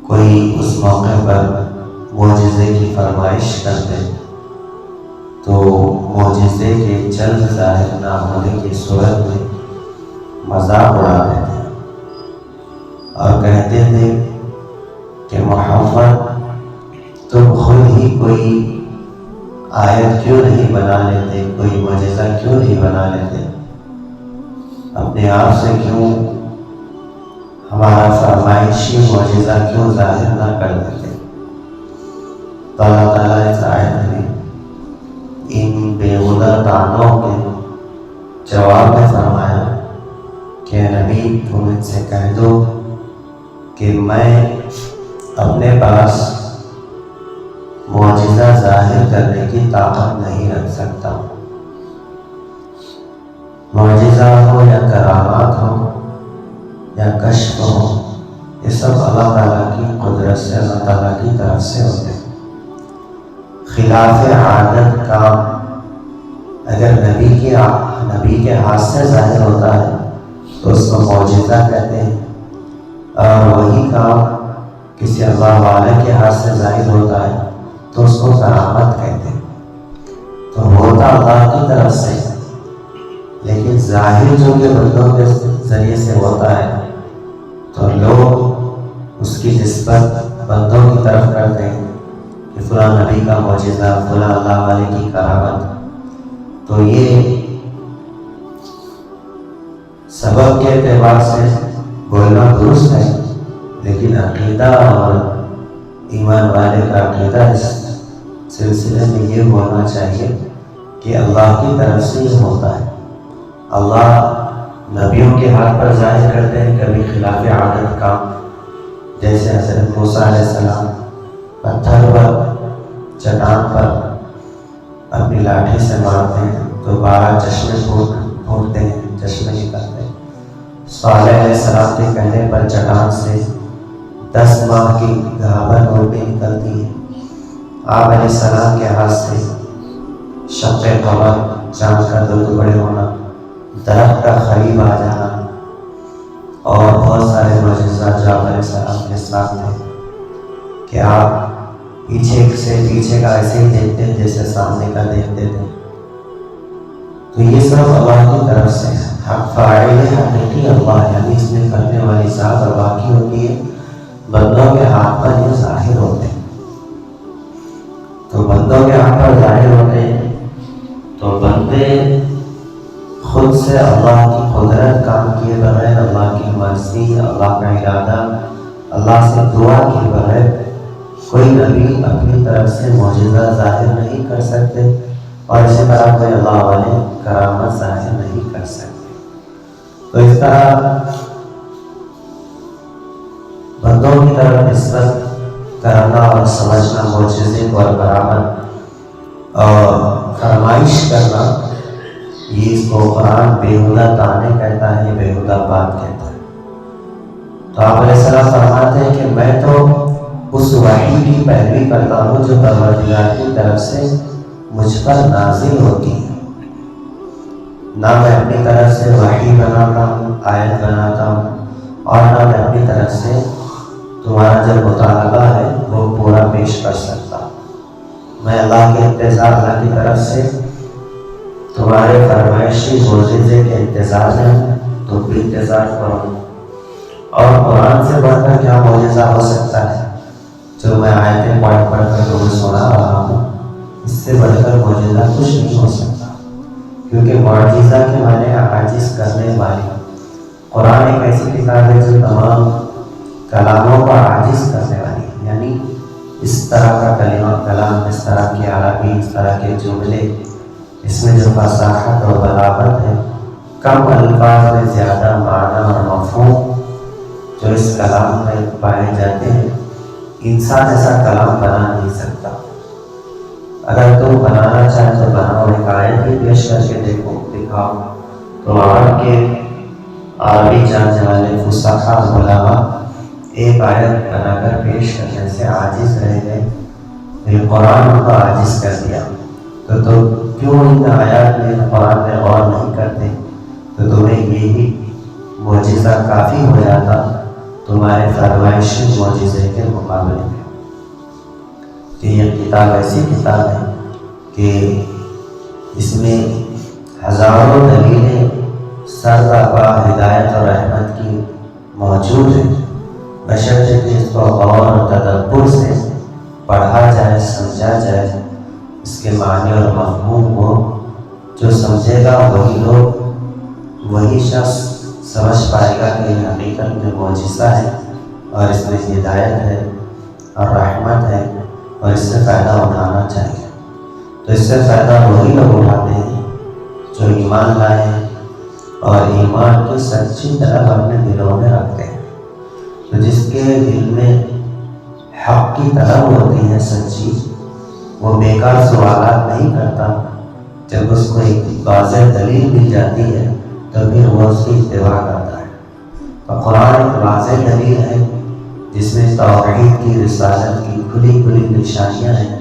کوئی اس موقع پر معجزے کی فرمائش کرتے تو معجزے کے جلد ظاہر نہ ہونے کی صورت میں مذاق اڑاتے تھے اور کہتے تھے کہ محمد تم خود ہی کوئی آیت کیوں نہیں بنا لیتے، کوئی معجزہ کیوں نہیں بنا لیتے، اپنے آپ سے کیوں ہمارا فرمائشی معجزہ کیوں ظاہر نہ کر دیتے۔ تو اللہ تعالیٰ اس آیت میں ان بےہودہ طعنوں کے جواب میں فرمایا کہ نبی تم ان سے کہہ دو کہ میں اپنے پاس معجزہ ظاہر کرنے کی طاقت نہیں رکھ سکتا۔ معجزہ ہو یا کرامات ہو یا کشف ہو، یہ سب اللہ تعالیٰ کی قدرت سے، اللہ تعالیٰ کی طرف سے ہوتے ہیں۔ خلاف عادت کام اگر نبی کے ہاتھ سے ظاہر ہوتا ہے تو اس کو معجزہ کہتے ہیں، اور وہی کام کسی اللہ والے کے ہاتھ سے ظاہر ہوتا ہے تو اس کو کرامت کہتے ہیں۔ تو ہوتا اللہ کی طرف سے، لیکن ظاہر جو کہ بندوں کے ذریعے سے ہوتا ہے تو لوگ اس کی نسبت بندوں کی طرف کرتے ہیں کہ فلاں نبی کا معجزہ، فلاں اللہ والے کی کرامت۔ تو یہ سبب کے اعتبار سے بولنا درست ہے، لیکن عقیدہ اور ایمان والے کا عقیدہ اس سلسلے میں یہ ہونا چاہیے کہ اللہ کی طرف سے یہ ہوتا ہے۔ اللہ نبیوں کے ہاتھ پر ظاہر کرتے ہیں، کبھی خلاف عادت کا، جیسے حضرت موسیٰ علیہ السلام پتھر پر، چٹان پر اپنی لاٹھی سے مارتے ہیں تو 12 چشمے پھوٹتے ہیں، چشمے نکلتے ہیں۔ صالح علیہ السلام کے کہنے پر چٹان سے 10 ماہ کی گھابر روٹی نکلتی ہے۔ آپ علیہ السلام کے ہاتھ سے شق قمر، چاند کا 2 ٹکڑے ہونا، درخت کا قریب آ جانا، اور بہت سارے معجزات جو آپ علیہ السلام کے ساتھ تھے کہ آپ پیچھے کا ایسے ہی دیکھتے ہیں جیسے سامنے کا دیکھتے تھے۔ تو یہ سب اللہ کی طرف سے حق فاعل حقیقی اللہ، یعنی اس میں کرنے والی ذات اللہ کی ہوتی ہے، بندوں کے ہاتھ پر یہ ظاہر ہوتے ہیں۔ تو بندوں کے ہاتھ پر ظاہر ہوتے ہیں تو بندے خود سے اللہ کی قدرت کام کیے بغیر، اللہ کی مرضی، اللہ کا ارادہ، اللہ سے دعا کیے بغیر کوئی نبی اپنی طرف سے معجزہ ظاہر نہیں کر سکتے، اور اسی طرح کوئی اللہ والے کرامت ظاہر نہیں کر سکتے۔ تو اس طرح بندوں کی طرف نسبت کرنا اور سمجھنا معجزے کو اور کرامت اور فرمائش کرنا، یہ اس کو قرآن بےہودہ طعنے کہتا ہے، بےہودہ بات کہتا ہے۔ تو آپ علیہ السلام فرماتے ہیں کہ میں تو اس وحی کی پیروی کرتا ہوں جو پروردگار کی طرف سے مجھ پر نازل ہوتی ہے، نہ میں اپنی طرف سے وحی بناتا ہوں، آیت بناتا ہوں، اور نہ میں اپنی طرف سے تمہارا جو مطالبہ ہے وہ پورا پیش کر سکتا ہوں۔ میں اللہ کے انتظار، اللہ کی طرف سے تمہارے فرمائشی معجزے کے انتظار میں ہوں، تو بھی انتظار کرو۔ اور قرآن سے بڑھ کر کیا معجزہ ہو سکتا ہے جو میں آیتیں پڑھ کر تمہیں سنا رہا ہوں؟ اس سے بڑھ کر معجزہ کچھ نہیں ہو سکتا، کیونکہ معجزہ کے معنی عاجز کرنے والی۔ قرآن ایک ایسی کتاب ہے جو تمام کلاموں کو عاجز کرنے والی ہے، یعنی اس طرح کا کلام، اس طرح کی عربی، اس طرح کے جملے، اس میں جو فصاحت اور بلاغت ہے، کم الفاظ میں زیادہ معنی اور مفہوم جو اس کلام میں پائے جاتے ہیں، انسان ایسا کلام بنا نہیں سکتا۔ اگر تم بنانا چاہے تو بناؤ، ایک آیت بھی پیش کر کے دکھاؤ، تو آپ کے عربی جاننے والے فصحاء علماء ایک آیت بنا کر پیش کرنے سے عاجز رہ گئے، پھر قرآن کو عاجز کر دیا۔ تو کیوں ان آیات میں قرآن میں غور نہیں کرتے؟ تو تمہیں یہی معجزہ کافی ہو جاتا تمہارے فرمائشی معجزے کے مقابلے میں کہ یہ کتاب ایسی کتاب ہے کہ اس میں ہزاروں دلیلیں سرتاپا ہدایت اور رحمت کی موجود ہیں، بشرطے کہ اس کو غور اور تدبر سے پڑھا جائے، سمجھا جائے، اس کے معنی اور مفہوم کو جو سمجھے گا وہی شخص سمجھ پائے گا کہ یہ حقیقت میں معجزہ ہے اور اس میں ہدایت ہے اور رحمت ہے اور اس سے فائدہ اٹھانا چاہیے۔ تو اس سے فائدہ وہی لوگ اٹھاتے ہیں جو ایمان لائے ہیں اور ایمان کی سچی طلب اپنے دلوں میں رکھتے ہیں۔ تو جس کے دل میں حق کی طلب ہوتی ہے سچی، وہ بیکار سوالات نہیں کرتا، جب اس کو ایک واضح دلیل مل جاتی ہے تو پھر وہ اس کی اتباع کرتا ہے۔ تو قرآن ایک واضح دلیل ہے جس میں توحید کی، رسالت کی کھلی کھلی نشانیاں ہیں۔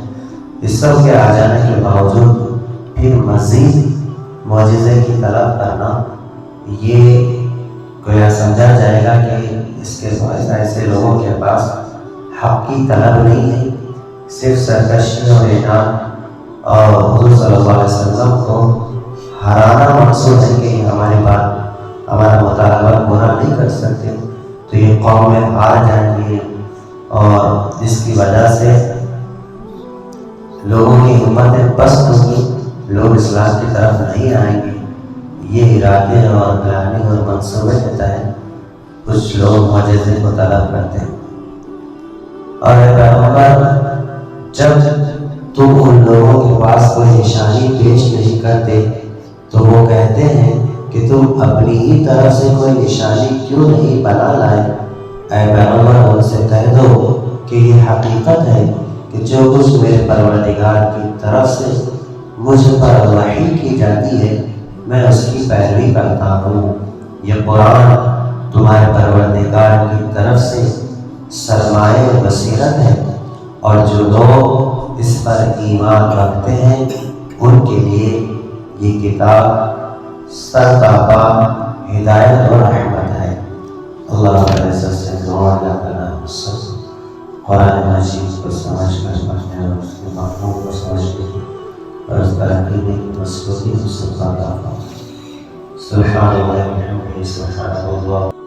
اس سب کے آ جانے کے باوجود پھر مزید معجزے کی طلب کرنا، یہ گویا سمجھا جائے گا کہ اس کے باعث ایسے لوگوں کے پاس حق کی طلب نہیں ہے، صرف سرکشی اور انعام اور حضور صلی اللہ علیہ وسلم کو ہرانا مقصود ہے کہ ہماری بات، ہمارا مطالبہ پورا نہیں کر سکتے، تو یہ قوم میں ہار جائیں گے اور جس کی وجہ سے لوگوں کی ہمتیں پست ہوں گی، لوگ اسلام کی طرف نہیں آئیں گے۔ یہ ارادے اور پلاننگ اور منصوبے کے تحت کچھ لوگ معجزے کو طلب کرتے ہیں۔ اور اے پیغمبر، جب تم ان لوگوں کے پاس کوئی نشانی پیش نہیں کرتے تو وہ کہتے ہیں کہ تم اپنی ہی طرف سے کوئی نشانی کیوں نہیں بنا لائے۔ اے پیغمبر، ان سے کہہ دو کہ یہ حقیقت ہے کہ جو کچھ میرے پروردگار کی طرف سے مجھ پر وحی کی جاتی ہے میں اس کی پیروی کرتا ہوں۔ یہ قرآن تمہارے پروردگار کی طرف سے سرمایہ بصیرت ہے، اور جو لوگ اس پر ایمان رکھتے ہیں ان کے لیے یہ کتاب سرتاپا ہدایت اور رحمت ہے۔ اللہ تعالی سے دعا کرنا، قرآن مجید کو سمجھ کر پڑھنے اور اس کے مفہوم کو سمجھنے کی اور اس پر عقیدے کی مضبوطی سے عطا فرمائے۔ سبحان اللہ و بحمدہ، سبحان اللہ۔